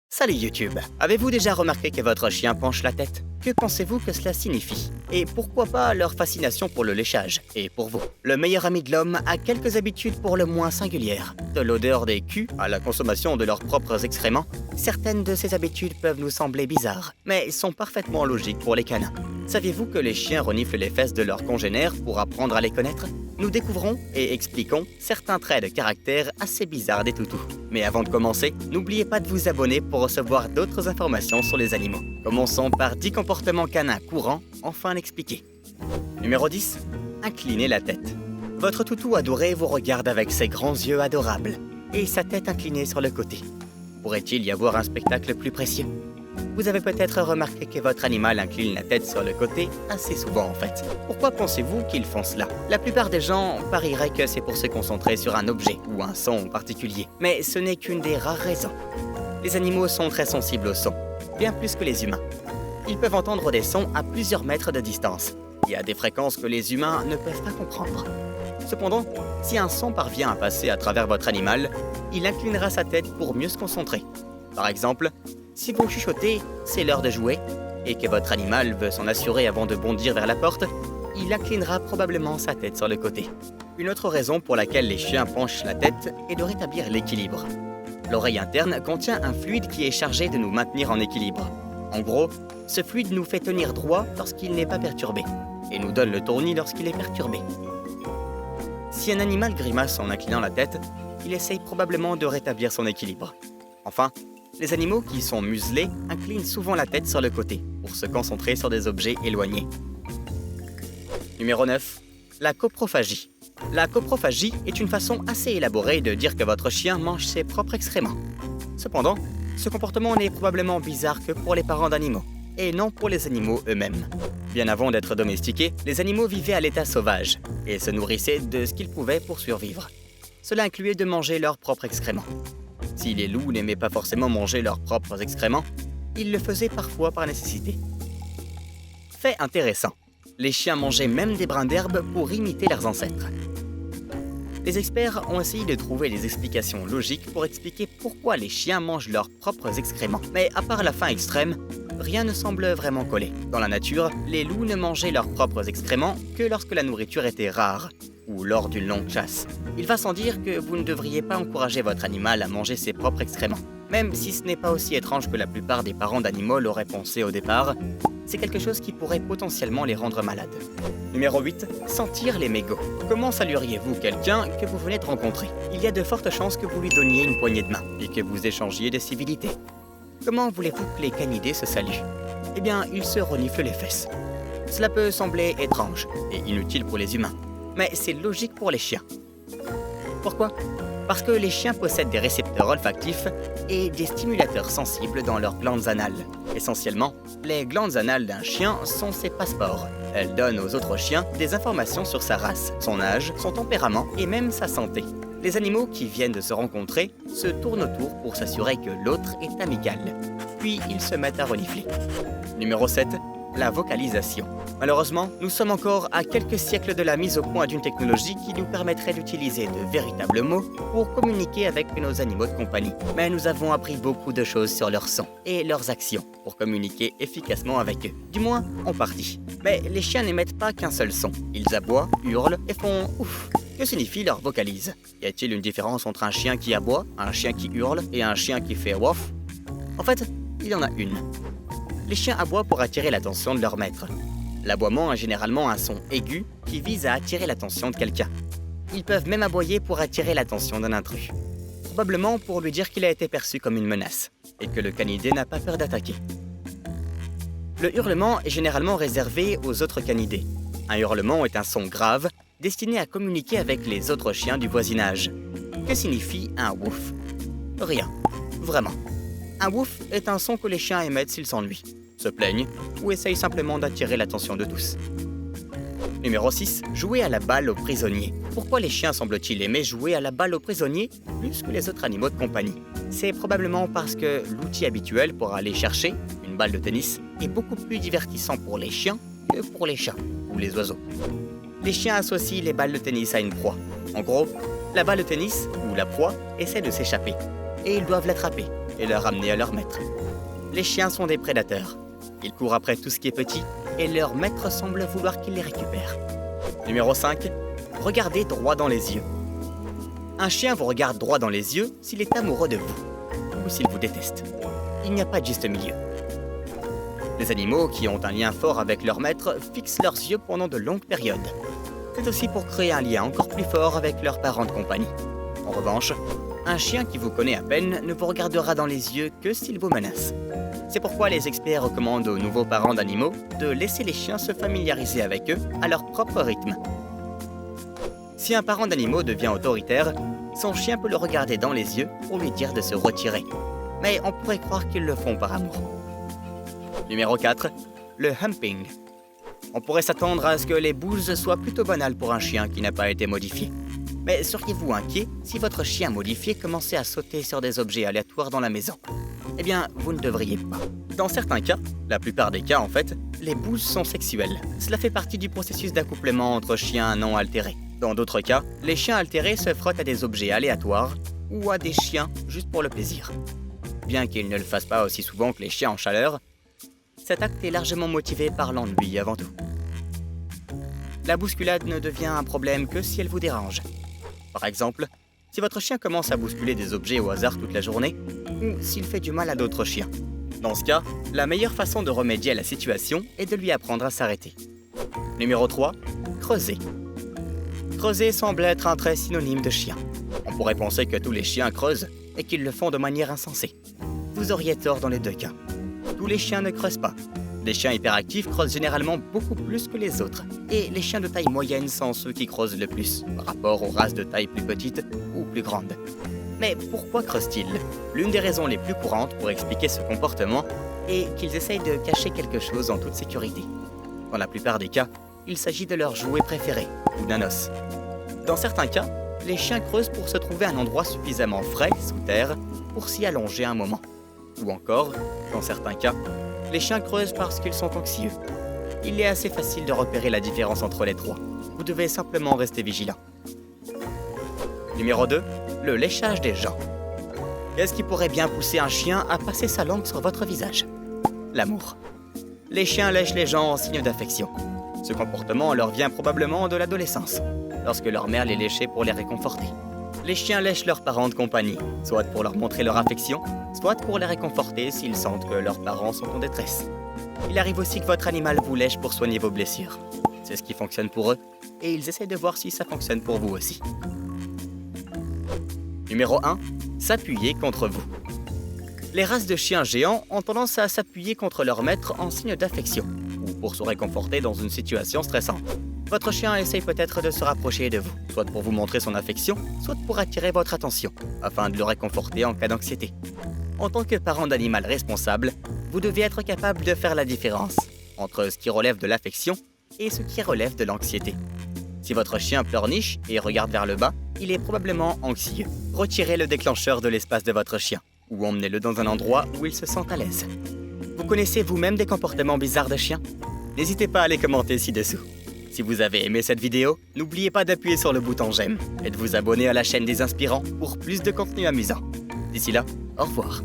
Salut YouTube! Avez-vous déjà remarqué que votre chien penche la tête? Que pensez-vous que cela signifie? Et pourquoi pas leur fascination pour le léchage? Et pour vous? Le meilleur ami de l'homme a quelques habitudes pour le moins singulières. De l'odeur des culs à la consommation de leurs propres excréments, certaines de ces habitudes peuvent nous sembler bizarres, mais sont parfaitement logiques pour les canins. Saviez-vous que les chiens reniflent les fesses de leurs congénères pour apprendre à les connaître? Nous découvrons et expliquons certains traits de caractère assez bizarres des toutous. Mais avant de commencer, n'oubliez pas de vous abonner pour recevoir d'autres informations sur les animaux. Commençons par 10 comportements canins courants, enfin expliqués. Numéro 10. Inclinez la tête. Votre toutou adoré vous regarde avec ses grands yeux adorables et sa tête inclinée sur le côté. Pourrait-il y avoir un spectacle plus précieux? Vous avez peut-être remarqué que votre animal incline la tête sur le côté assez souvent en fait. Pourquoi pensez-vous qu'ils font cela? La plupart des gens parieraient que c'est pour se concentrer sur un objet ou un son en particulier. Mais ce n'est qu'une des rares raisons. Les animaux sont très sensibles au son, bien plus que les humains. Ils peuvent entendre des sons à plusieurs mètres de distance et à des fréquences que les humains ne peuvent pas comprendre. Cependant, si un son parvient à passer à travers votre animal, il inclinera sa tête pour mieux se concentrer. Par exemple, si vous chuchotez « c'est l'heure de jouer » et que votre animal veut s'en assurer avant de bondir vers la porte, il inclinera probablement sa tête sur le côté. Une autre raison pour laquelle les chiens penchent la tête est de rétablir l'équilibre. L'oreille interne contient un fluide qui est chargé de nous maintenir en équilibre. En gros, ce fluide nous fait tenir droit lorsqu'il n'est pas perturbé et nous donne le tournis lorsqu'il est perturbé. Si un animal grimace en inclinant la tête, il essaye probablement de rétablir son équilibre. Enfin, les animaux qui sont muselés inclinent souvent la tête sur le côté pour se concentrer sur des objets éloignés. Numéro 9. La coprophagie. La coprophagie est une façon assez élaborée de dire que votre chien mange ses propres excréments. Cependant, ce comportement n'est probablement bizarre que pour les parents d'animaux, et non pour les animaux eux-mêmes. Bien avant d'être domestiqués, les animaux vivaient à l'état sauvage et se nourrissaient de ce qu'ils pouvaient pour survivre. Cela incluait de manger leurs propres excréments. Si les loups n'aimaient pas forcément manger leurs propres excréments, ils le faisaient parfois par nécessité. Fait intéressant, les chiens mangeaient même des brins d'herbe pour imiter leurs ancêtres. Les experts ont essayé de trouver des explications logiques pour expliquer pourquoi les chiens mangent leurs propres excréments. Mais à part la faim extrême, rien ne semble vraiment coller. Dans la nature, les loups ne mangeaient leurs propres excréments que lorsque la nourriture était rare ou lors d'une longue chasse. Il va sans dire que vous ne devriez pas encourager votre animal à manger ses propres excréments. Même si ce n'est pas aussi étrange que la plupart des parents d'animaux l'auraient pensé au départ, c'est quelque chose qui pourrait potentiellement les rendre malades. Numéro 8. Sentir les mégots. Comment salueriez-vous quelqu'un que vous venez de rencontrer? Il y a de fortes chances que vous lui donniez une poignée de main et que vous échangiez des civilités. Comment voulez-vous que les canidés se saluent? Eh bien, ils se reniflent les fesses. Cela peut sembler étrange et inutile pour les humains, mais c'est logique pour les chiens. Pourquoi? Parce que les chiens possèdent des récepteurs olfactifs et des stimulateurs sensibles dans leurs glandes anales. Essentiellement, les glandes anales d'un chien sont ses passeports. Elles donnent aux autres chiens des informations sur sa race, son âge, son tempérament et même sa santé. Les animaux qui viennent de se rencontrer se tournent autour pour s'assurer que l'autre est amical. Puis ils se mettent à renifler. Numéro 7. La vocalisation. Malheureusement, nous sommes encore à quelques siècles de la mise au point d'une technologie qui nous permettrait d'utiliser de véritables mots pour communiquer avec nos animaux de compagnie. Mais nous avons appris beaucoup de choses sur leurs sons et leurs actions pour communiquer efficacement avec eux. Du moins, en partie. Mais les chiens n'émettent pas qu'un seul son. Ils aboient, hurlent et font ouf. Que signifie leur vocalise? Y a-t-il une différence entre un chien qui aboie, un chien qui hurle et un chien qui fait wouf? En fait, il y en a une. Les chiens aboient pour attirer l'attention de leur maître. L'aboiement est généralement un son aigu qui vise à attirer l'attention de quelqu'un. Ils peuvent même aboyer pour attirer l'attention d'un intrus. Probablement pour lui dire qu'il a été perçu comme une menace et que le canidé n'a pas peur d'attaquer. Le hurlement est généralement réservé aux autres canidés. Un hurlement est un son grave destiné à communiquer avec les autres chiens du voisinage. Que signifie un wouf? Rien. Vraiment. Un wouf est un son que les chiens émettent s'ils s'ennuient, se plaignent ou essayent simplement d'attirer l'attention de tous. Numéro 6. Jouer à la balle au prisonnier. Pourquoi les chiens semblent-ils aimer jouer à la balle au prisonnier plus que les autres animaux de compagnie? C'est probablement parce que l'outil habituel pour aller chercher, une balle de tennis, est beaucoup plus divertissant pour les chiens que pour les chats ou les oiseaux. Les chiens associent les balles de tennis à une proie. En gros, la balle de tennis, ou la proie, essaie de s'échapper, et ils doivent l'attraper. et le ramener à leur maître. Les chiens sont des prédateurs. Ils courent après tout ce qui est petit et leur maître semble vouloir qu'ils les récupèrent. Numéro 5. Regardez droit dans les yeux. Un chien vous regarde droit dans les yeux s'il est amoureux de vous ou s'il vous déteste. Il n'y a pas de juste milieu. Les animaux qui ont un lien fort avec leur maître fixent leurs yeux pendant de longues périodes. C'est aussi pour créer un lien encore plus fort avec leurs parents de compagnie. En revanche, un chien qui vous connaît à peine ne vous regardera dans les yeux que s'il vous menace. C'est pourquoi les experts recommandent aux nouveaux parents d'animaux de laisser les chiens se familiariser avec eux à leur propre rythme. Si un parent d'animaux devient autoritaire, son chien peut le regarder dans les yeux pour lui dire de se retirer. Mais on pourrait croire qu'ils le font par amour. Numéro 4. Le humping. On pourrait s'attendre à ce que les bouses soient plutôt banales pour un chien qui n'a pas été modifié. Mais seriez-vous inquiet si votre chien modifié commençait à sauter sur des objets aléatoires dans la maison? Eh bien, vous ne devriez pas. Dans certains cas, la plupart des cas en fait, les bouses sont sexuelles. Cela fait partie du processus d'accouplement entre chiens non altérés. Dans d'autres cas, les chiens altérés se frottent à des objets aléatoires ou à des chiens juste pour le plaisir. Bien qu'ils ne le fassent pas aussi souvent que les chiens en chaleur, cet acte est largement motivé par l'ennui avant tout. La bousculade ne devient un problème que si elle vous dérange. Par exemple, si votre chien commence à bousculer des objets au hasard toute la journée, ou s'il fait du mal à d'autres chiens. Dans ce cas, la meilleure façon de remédier à la situation est de lui apprendre à s'arrêter. Numéro 3. Creuser. Creuser semble être un trait synonyme de chien. On pourrait penser que tous les chiens creusent et qu'ils le font de manière insensée. Vous auriez tort dans les deux cas. Tous les chiens ne creusent pas. Les chiens hyperactifs creusent généralement beaucoup plus que les autres. Et les chiens de taille moyenne sont ceux qui creusent le plus, par rapport aux races de taille plus petite ou plus grande. Mais pourquoi creusent-ils? L'une des raisons les plus courantes pour expliquer ce comportement est qu'ils essayent de cacher quelque chose en toute sécurité. Dans la plupart des cas, il s'agit de leur jouet préféré, ou d'un os. Dans certains cas, les chiens creusent pour se trouver un endroit suffisamment frais, sous terre, pour s'y allonger un moment. Ou encore, dans certains cas, les chiens creusent parce qu'ils sont anxieux. Il est assez facile de repérer la différence entre les trois. Vous devez simplement rester vigilant. Numéro 2. Le léchage des gens. Qu'est-ce qui pourrait bien pousser un chien à passer sa langue sur votre visage? L'amour. Les chiens lèchent les gens en signe d'affection. Ce comportement leur vient probablement de l'adolescence, lorsque leur mère les léchait pour les réconforter. Les chiens lèchent leurs parents de compagnie, soit pour leur montrer leur affection, soit pour les réconforter s'ils sentent que leurs parents sont en détresse. Il arrive aussi que votre animal vous lèche pour soigner vos blessures. C'est ce qui fonctionne pour eux, et ils essaient de voir si ça fonctionne pour vous aussi. Numéro 1. S'appuyer contre vous. Les races de chiens géants ont tendance à s'appuyer contre leur maître en signe d'affection, ou pour se réconforter dans une situation stressante. Votre chien essaye peut-être de se rapprocher de vous, soit pour vous montrer son affection, soit pour attirer votre attention, afin de le réconforter en cas d'anxiété. En tant que parent d'animal responsable, vous devez être capable de faire la différence entre ce qui relève de l'affection et ce qui relève de l'anxiété. Si votre chien pleurniche et regarde vers le bas, il est probablement anxieux. Retirez le déclencheur de l'espace de votre chien, ou emmenez-le dans un endroit où il se sent à l'aise. Vous connaissez vous-même des comportements bizarres de chiens? N'hésitez pas à les commenter ci-dessous. Si vous avez aimé cette vidéo, n'oubliez pas d'appuyer sur le bouton j'aime et de vous abonner à la chaîne des Inspirants pour plus de contenu amusant. D'ici là, au revoir.